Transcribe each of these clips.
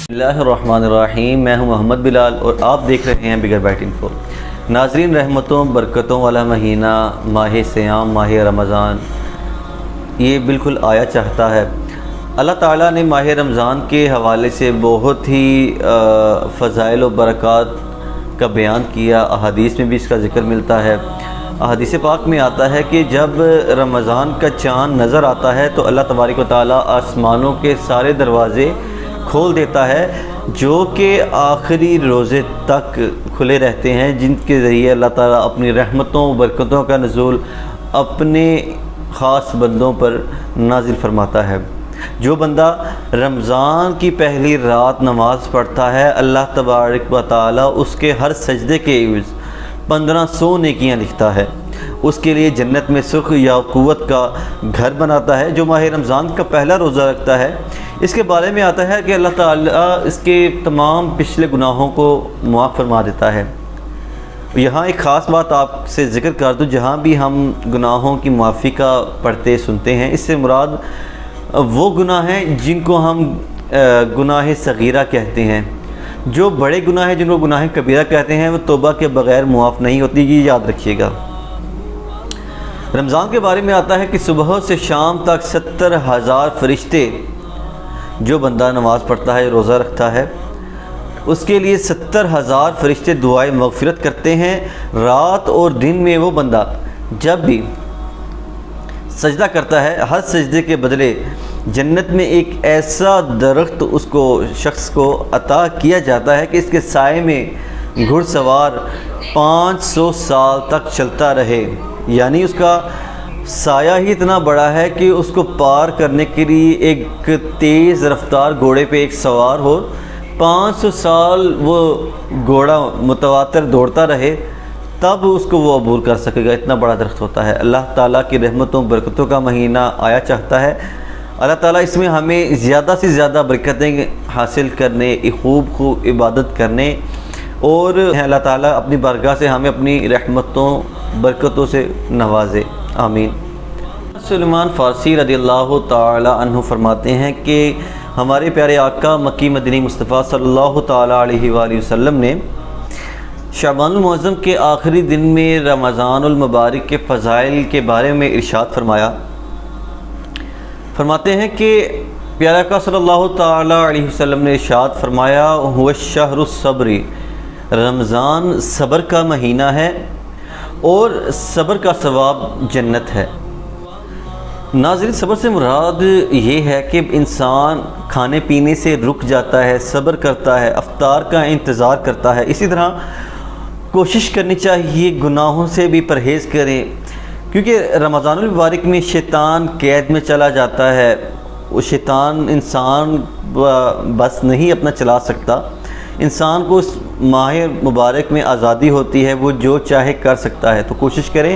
بسم اللہ الرحمن الرحیم۔ میں ہوں محمد بلال اور آپ دیکھ رہے ہیں بگر بائٹ انفو۔ ناظرین، رحمتوں برکتوں والا مہینہ ماہ صیام، ماہ رمضان یہ بالکل آیا چاہتا ہے۔ اللہ تعالیٰ نے ماہ رمضان کے حوالے سے بہت ہی فضائل و برکات کا بیان کیا۔ احادیث میں بھی اس کا ذکر ملتا ہے۔ احادیث پاک میں آتا ہے کہ جب رمضان کا چاند نظر آتا ہے تو اللہ تبارک و تعالیٰ آسمانوں کے سارے دروازے کھول دیتا ہے، جو کہ آخری روزے تک کھلے رہتے ہیں، جن کے ذریعے اللہ تعالیٰ اپنی رحمتوں و برکتوں کا نزول اپنے خاص بندوں پر نازل فرماتا ہے۔ جو بندہ رمضان کی پہلی رات نماز پڑھتا ہے، اللہ تبارک و تعالیٰ اس کے ہر سجدے کے عوض 1500 نیکیاں لکھتا ہے۔ اس کے لیے جنت میں سرخ یا قوت کا گھر بناتا ہے۔ جو ماہ رمضان کا پہلا روزہ رکھتا ہے، اس کے بارے میں آتا ہے کہ اللہ تعالیٰ اس کے تمام پچھلے گناہوں کو معاف فرما دیتا ہے۔ یہاں ایک خاص بات آپ سے ذکر کر دوں، جہاں بھی ہم گناہوں کی معافی کا پڑھتے سنتے ہیں، اس سے مراد وہ گناہ ہیں جن کو ہم گناہ صغیرہ کہتے ہیں۔ جو بڑے گناہ ہیں جن کو گناہ کبیرہ کہتے ہیں، وہ توبہ کے بغیر معاف نہیں ہوتی، یہ یاد رکھیے گا۔ رمضان کے بارے میں آتا ہے کہ صبح سے شام تک 70,000 فرشتے، جو بندہ نماز پڑھتا ہے، روزہ رکھتا ہے، اس کے لیے 70,000 فرشتے دعائیں مغفرت کرتے ہیں۔ رات اور دن میں وہ بندہ جب بھی سجدہ کرتا ہے، ہر سجدے کے بدلے جنت میں ایک ایسا درخت اس کو شخص کو عطا کیا جاتا ہے کہ اس کے سائے میں گھڑ سوار 500 سال تک چلتا رہے۔ یعنی اس کا سایہ ہی اتنا بڑا ہے کہ اس کو پار کرنے کے لیے ایک تیز رفتار گھوڑے پہ ایک سوار ہو، 500 سال وہ گھوڑا متواتر دوڑتا رہے، تب اس کو وہ عبور کر سکے گا۔ اتنا بڑا درخت ہوتا ہے۔ اللہ تعالیٰ کی رحمتوں برکتوں کا مہینہ آیا چاہتا ہے۔ اللہ تعالیٰ اس میں ہمیں زیادہ سے زیادہ برکتیں حاصل کرنے، خوب عبادت کرنے، اور اللہ تعالیٰ اپنی بارگاہ سے ہمیں اپنی رحمتوں برکتوں سے نوازے، آمین۔ سلیمان فارسی رضی اللہ تعالی عنہ فرماتے ہیں کہ ہمارے پیارے آقا مکی مدنی مصطفیٰ صلی اللہ تعالی علیہ وآلہ وسلم نے شعبان المعظم کے آخری دن میں رمضان المبارک کے فضائل کے بارے میں ارشاد فرماتے ہیں کہ پیارے آقا صلی اللہ تعالی علیہ وسلم نے ارشاد فرمایا، هو الشہر الصبر، رمضان صبر کا مہینہ ہے اور صبر کا ثواب جنت ہے۔ ناظرین، صبر سے مراد یہ ہے کہ انسان کھانے پینے سے رک جاتا ہے، صبر کرتا ہے، افطار کا انتظار کرتا ہے۔ اسی طرح کوشش کرنی چاہیے گناہوں سے بھی پرہیز کریں، کیونکہ رمضان المبارک میں شیطان قید میں چلا جاتا ہے۔ وہ شیطان انسان بس نہیں اپنا چلا سکتا۔ انسان کو اس ماہ مبارک میں آزادی ہوتی ہے، وہ جو چاہے کر سکتا ہے۔ تو کوشش کریں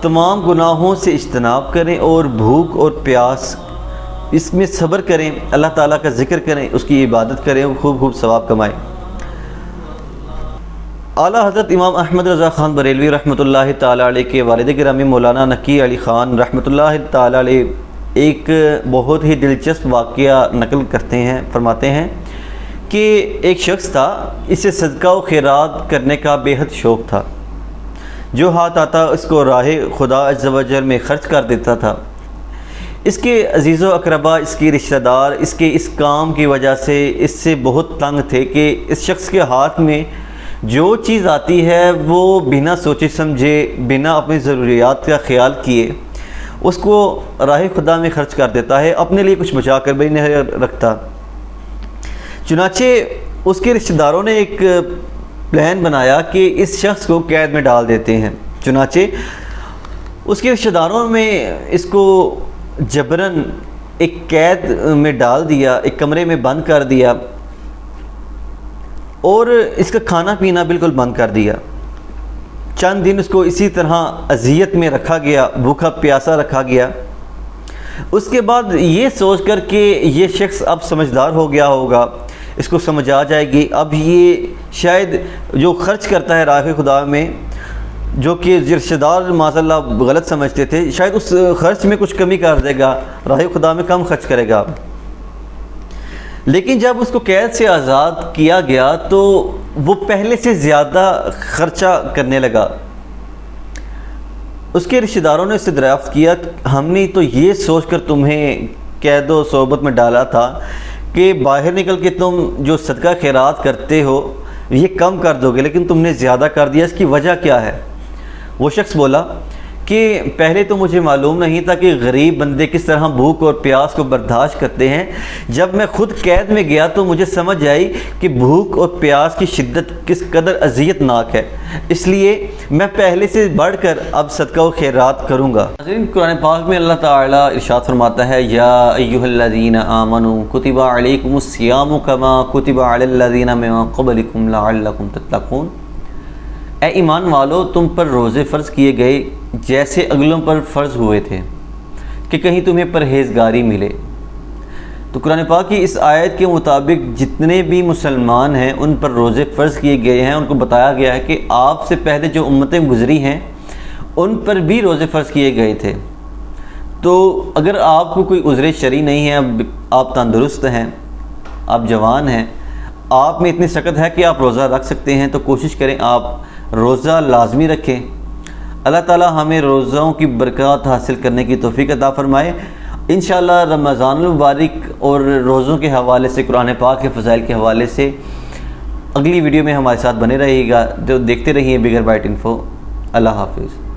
تمام گناہوں سے اجتناب کریں اور بھوک اور پیاس اس میں صبر کریں، اللہ تعالیٰ کا ذکر کریں، اس کی عبادت کریں اور خوب ثواب کمائیں۔ اعلیٰ حضرت امام احمد رضا خان بریلوی رحمۃ اللہ تعالیٰ علیہ کے والد گرامی مولانا نقی علی خان رحمۃ اللہ تعالیٰ علیہ ایک بہت ہی دلچسپ واقعہ نقل کرتے ہیں۔ فرماتے ہیں کہ ایک شخص تھا، اسے صدقہ و خیرات کرنے کا بے حد شوق تھا۔ جو ہاتھ آتا اس کو راہ خدا عز و جل میں خرچ کر دیتا تھا۔ اس کے عزیز و اقربا، اس کے رشتہ دار اس کے اس کام کی وجہ سے اس سے بہت تنگ تھے کہ اس شخص کے ہاتھ میں جو چیز آتی ہے وہ بنا سوچے سمجھے، بنا اپنی ضروریات کا خیال کیے اس کو راہ خدا میں خرچ کر دیتا ہے، اپنے لیے کچھ بچا کر بھی نہیں رکھتا۔ چنانچہ اس کے رشتہ داروں نے ایک پلان بنایا کہ اس شخص کو قید میں ڈال دیتے ہیں۔ چنانچہ اس کے رشتہ داروں میں اس کو جبراً ایک قید میں ڈال دیا، ایک کمرے میں بند کر دیا اور اس کا کھانا پینا بالکل بند کر دیا۔ چند دن اس کو اسی طرح اذیت میں رکھا گیا، بھوکا پیاسا رکھا گیا۔ اس کے بعد یہ سوچ کر کہ یہ شخص اب سمجھدار ہو گیا ہوگا، اس کو سمجھ آ جائے گی، اب یہ شاید جو خرچ کرتا ہے راہ خدا میں، جو کہ رشتہ دار معاذ اللہ غلط سمجھتے تھے، شاید اس خرچ میں کچھ کمی کر دے گا، راہ خدا میں کم خرچ کرے گا۔ لیکن جب اس کو قید سے آزاد کیا گیا تو وہ پہلے سے زیادہ خرچہ کرنے لگا۔ اس کے رشتہ داروں نے اس سے دریافت کیا، ہم نے تو یہ سوچ کر تمہیں قید و صحبت میں ڈالا تھا کہ باہر نکل کے تم جو صدقہ خیرات کرتے ہو یہ کم کر دو گے، لیکن تم نے زیادہ کر دیا، اس کی وجہ کیا ہے؟ وہ شخص بولا کہ پہلے تو مجھے معلوم نہیں تھا کہ غریب بندے کس طرح بھوک اور پیاس کو برداشت کرتے ہیں۔ جب میں خود قید میں گیا تو مجھے سمجھ آئی کہ بھوک اور پیاس کی شدت کس قدر اذیت ناک ہے، اس لیے میں پہلے سے بڑھ کر اب صدقہ و خیرات کروں گا۔ ناظرین، قرآن پاک میں اللہ تعالیٰ ارشاد فرماتا ہے، یا ایھا الذین آمنوا کتب علیکم الصیام کما کتب علی الذین من قبلکم لعلکم تتقون۔ اے ایمان والو، تم پر روزے فرض کیے گئے جیسے اگلوں پر فرض ہوئے تھے کہ کہیں تمہیں پرہیزگاری ملے۔ تو قرآن پاک کی اس آیت کے مطابق جتنے بھی مسلمان ہیں ان پر روزے فرض کیے گئے ہیں، ان کو بتایا گیا ہے کہ آپ سے پہلے جو امتیں گزری ہیں ان پر بھی روزے فرض کیے گئے تھے۔ تو اگر آپ کو کوئی عذر شرعی نہیں ہے، اب آپ تندرست ہیں، آپ جوان ہیں، آپ میں اتنی سکت ہے کہ آپ روزہ رکھ سکتے ہیں، تو کوشش کریں آپ روزہ لازمی رکھیں۔ اللہ تعالیٰ ہمیں روزوں کی برکات حاصل کرنے کی توفیق عطا فرمائے۔ انشاءاللہ رمضان المبارک اور روزوں کے حوالے سے، قرآن پاک کے فضائل کے حوالے سے اگلی ویڈیو میں ہمارے ساتھ بنے رہیے گا، جو دیکھتے رہیے بگر بائٹ انفو۔ اللہ حافظ۔